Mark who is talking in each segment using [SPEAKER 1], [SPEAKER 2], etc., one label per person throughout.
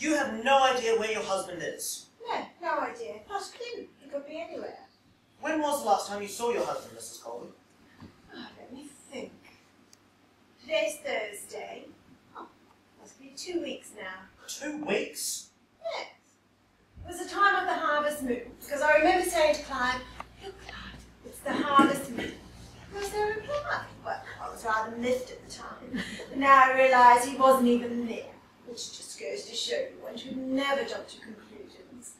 [SPEAKER 1] You have no idea where your husband is?
[SPEAKER 2] No idea. Not a clue. He could be anywhere.
[SPEAKER 1] When was the last time you saw your husband, Mrs. Colby?
[SPEAKER 2] Oh, let me think. Today's Thursday. Oh, must be 2 weeks now.
[SPEAKER 1] 2 weeks?
[SPEAKER 2] Yes. It was the time of the harvest moon, because I remember saying to Clive, "Look, Clive, it's the harvest moon." What was their reply? Well, I was rather miffed at the time, but now I realise he wasn't even there, which just goes to show you one should never jump to conclusions.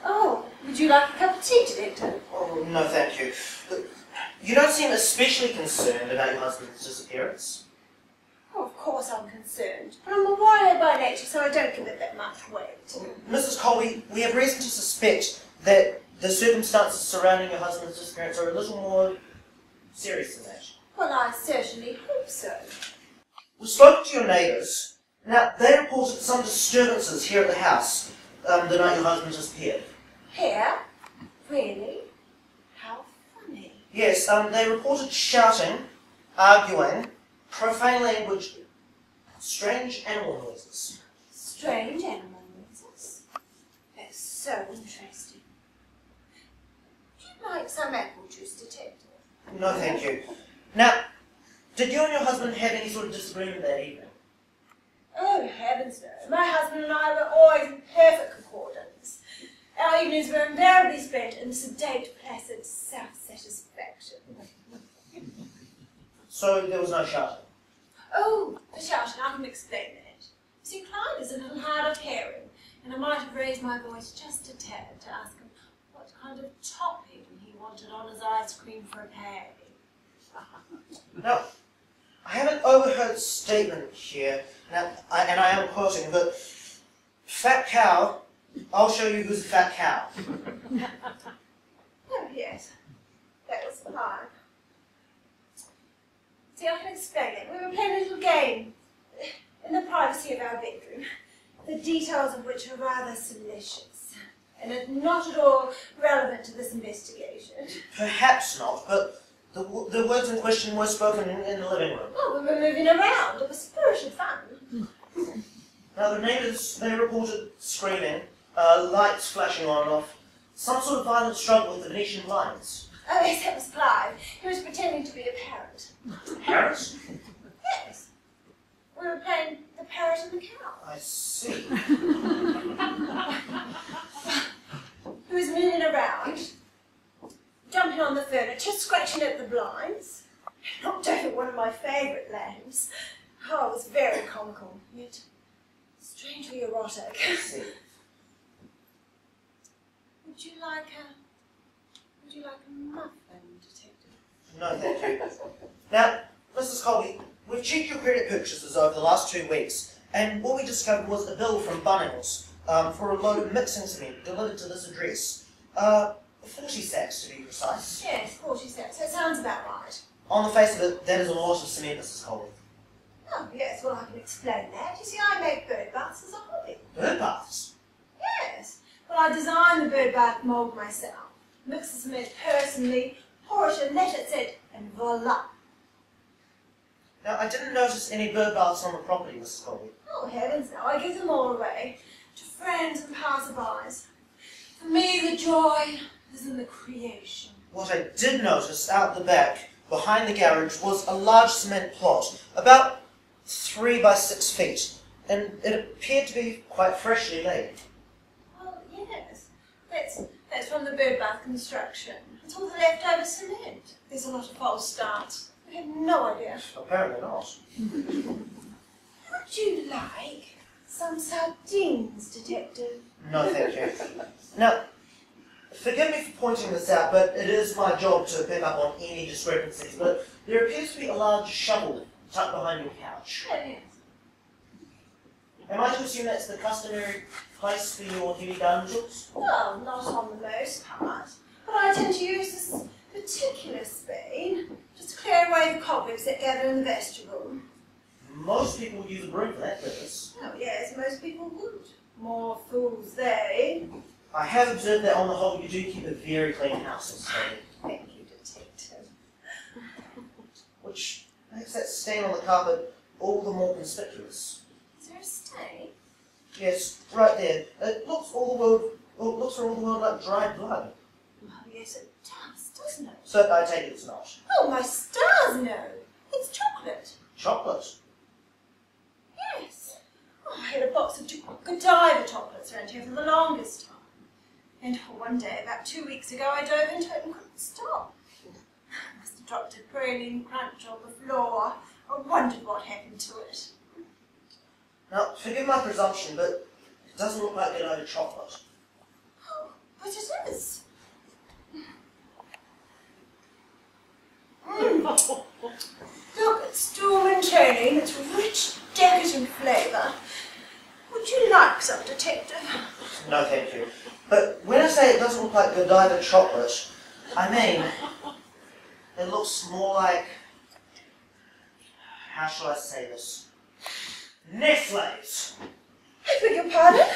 [SPEAKER 2] Oh, would you like a cup of tea, Detective?
[SPEAKER 1] Oh, no, thank you. But you don't seem especially concerned about your husband's disappearance.
[SPEAKER 2] Oh, of course I'm concerned, but I'm a warrior by nature, so I don't give it that much weight.
[SPEAKER 1] Mrs. Colby, we have reason to suspect that the circumstances surrounding your husband's disappearance are a little more serious than that.
[SPEAKER 2] Well, I certainly hope so.
[SPEAKER 1] We've spoken to your neighbours. Now, they reported some disturbances here at the house the night your husband disappeared.
[SPEAKER 2] Here? Really? How funny.
[SPEAKER 1] Yes, they reported shouting, arguing, profane language, strange animal noises.
[SPEAKER 2] Strange animal noises? That's so interesting. Would you like some apple juice, Detective?
[SPEAKER 1] No, thank you. Now, did you and your husband have any sort of disagreement that evening?
[SPEAKER 2] Oh, heavens no. My husband and I were always in perfect concordance. Our evenings were invariably spent in sedate, placid self-satisfaction.
[SPEAKER 1] So there was no shouting?
[SPEAKER 2] Oh, the shouting, I can explain that. See, Clyde is a little hard of hearing, and I might have raised my voice just a tad to ask him what kind of topping he wanted on his ice cream frappe.
[SPEAKER 1] Now, I haven't overheard a statement here, now, and I am quoting, but fat cow, I'll show you who's a fat cow.
[SPEAKER 2] Oh, yes, that was Clyde. See, I can explain it. We were playing a little game in the privacy of our bedroom, the details of which are rather salacious, and are not at all relevant to this investigation.
[SPEAKER 1] Perhaps not, but the words in question were spoken in the living room.
[SPEAKER 2] Oh, we were moving around. It was spirited fun.
[SPEAKER 1] Now, the neighbours, they reported screaming, lights flashing on and off, some sort of violent struggle with the Venetian blinds.
[SPEAKER 2] Oh, yes, that was Clive. He was pretending to be a parrot.
[SPEAKER 1] Parrots?
[SPEAKER 2] Yes. We were playing the parrot and the cow.
[SPEAKER 1] I see.
[SPEAKER 2] He was moving around, jumping on the furniture, scratching at the blinds, knocked over one of my favourite lamps. Oh, it was very comical, yet strangely erotic.
[SPEAKER 1] I see.
[SPEAKER 2] Would you like a muffin, Detective?
[SPEAKER 1] No, thank you. Now, Mrs. Colby, we've checked your credit purchases over the last 2 weeks, and what we discovered was a bill from Bunnings for a load of mixing cement delivered to this address. 40 sacks to be precise.
[SPEAKER 2] Yes, 40 sacks. That sounds about right.
[SPEAKER 1] On the face of it, that is a lot of cement, Mrs. Colby.
[SPEAKER 2] Oh, yes, well, I can explain that. You see, I make bird baths as a hobby.
[SPEAKER 1] Bird baths?
[SPEAKER 2] Yes. Well, I designed the bird bath mould myself. Mix the cement personally, pour it and let it sit, and voila.
[SPEAKER 1] Now, I didn't notice any bird baths on the property, Mrs. Colby.
[SPEAKER 2] Oh, heavens no, I give them all away to friends and passerbys. For me, the joy is in the creation.
[SPEAKER 1] What I did notice out the back, behind the garage, was a large cement plot, about 3 by 6 feet, and it appeared to be quite freshly laid.
[SPEAKER 2] Well, yes, that's from the bird bath construction. It's all the leftover cement. There's a lot of false starts. I have no idea.
[SPEAKER 1] Apparently not.
[SPEAKER 2] Would you like some sardines, Detective?
[SPEAKER 1] No, thank you. Now, forgive me for pointing this out, but it is my job to pick up on any discrepancies, but there appears to be a large shovel tucked behind your couch.
[SPEAKER 2] Oh, yes.
[SPEAKER 1] Am I to assume that's the customary place for your heavy garden tools?
[SPEAKER 2] Well, not on the most part, but I tend to use this particular spade just to clear away the cobwebs that gather in the vestibule.
[SPEAKER 1] Most people would use a broom for that purpose.
[SPEAKER 2] Oh, yes, most people would. More fools they.
[SPEAKER 1] I have observed that on the whole you do keep a very clean house, Mrs. Colby.
[SPEAKER 2] Thank you, Detective.
[SPEAKER 1] Which makes that stain on the carpet all the more conspicuous.
[SPEAKER 2] Is there say?
[SPEAKER 1] Yes, right there. It looks for all the world like dried blood.
[SPEAKER 2] Oh, yes, it does, doesn't it?
[SPEAKER 1] So I take it it's not.
[SPEAKER 2] Oh, my stars, no. It's chocolate.
[SPEAKER 1] Chocolate?
[SPEAKER 2] Yes. Oh, I had a box of Godiva chocolates around here for the longest time. And one day, about 2 weeks ago, I dove into it and couldn't stop. I must have dropped a praline crunch on the floor. I wondered what happened to it.
[SPEAKER 1] Now, forgive my presumption, but it doesn't look like Godiva chocolate.
[SPEAKER 2] Oh, but it is. Look, it's storm and turning. It's rich, decadent flavour. Would you like some, Detective?
[SPEAKER 1] No, thank you. But when I say it doesn't look like Godiva chocolate, I mean, it looks more like, how shall I say this? Nestle's.
[SPEAKER 2] I beg your pardon?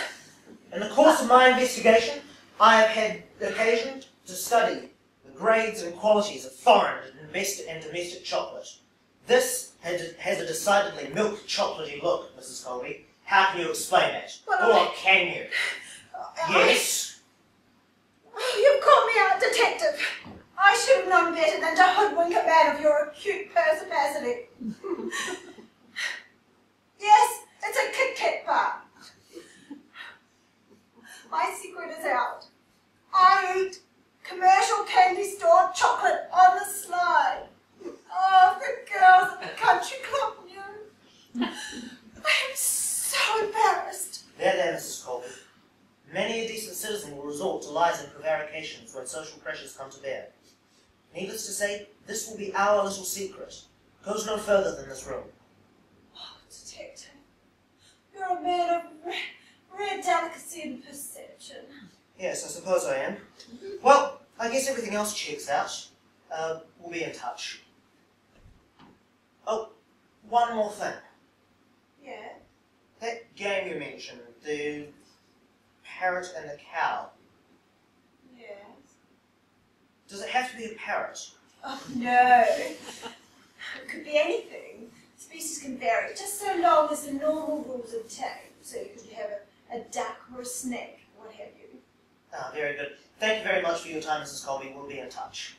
[SPEAKER 1] In the course of my investigation, I have had occasion to study the grades and qualities of foreign and domestic chocolate. This has a decidedly milk chocolatey look, Mrs. Colby. How can you explain that?
[SPEAKER 2] Well,
[SPEAKER 1] or can you? Yes?
[SPEAKER 2] Oh, you've caught me out, Detective. I should have known better than to hoodwink a man of your acute perspicacity. Yes, it's a Kit Kat bar. My secret is out. I eat commercial candy store chocolate on the slide. Oh, the girls at the country club knew. I am so embarrassed.
[SPEAKER 1] There, Mrs. Colby. Many a decent citizen will resort to lies and prevarications when social pressures come to bear. Needless to say, this will be our little secret. Goes no further than this room.
[SPEAKER 2] Oh, Detective, you're a man of rare delicacy and perception.
[SPEAKER 1] Yes, I suppose I am. Well, I guess everything else checks out. We'll be in touch. Oh, one more thing.
[SPEAKER 2] Yeah?
[SPEAKER 1] That game you mentioned, the parrot and the cow.
[SPEAKER 2] Yes.
[SPEAKER 1] Does it have to be a parrot?
[SPEAKER 2] Oh, no. It could be anything. Species can vary, just so long as the normal rules obtain. So you could have a duck or a snake, what have you.
[SPEAKER 1] Ah, very good. Thank you very much for your time, Mrs. Colby. We'll be in touch.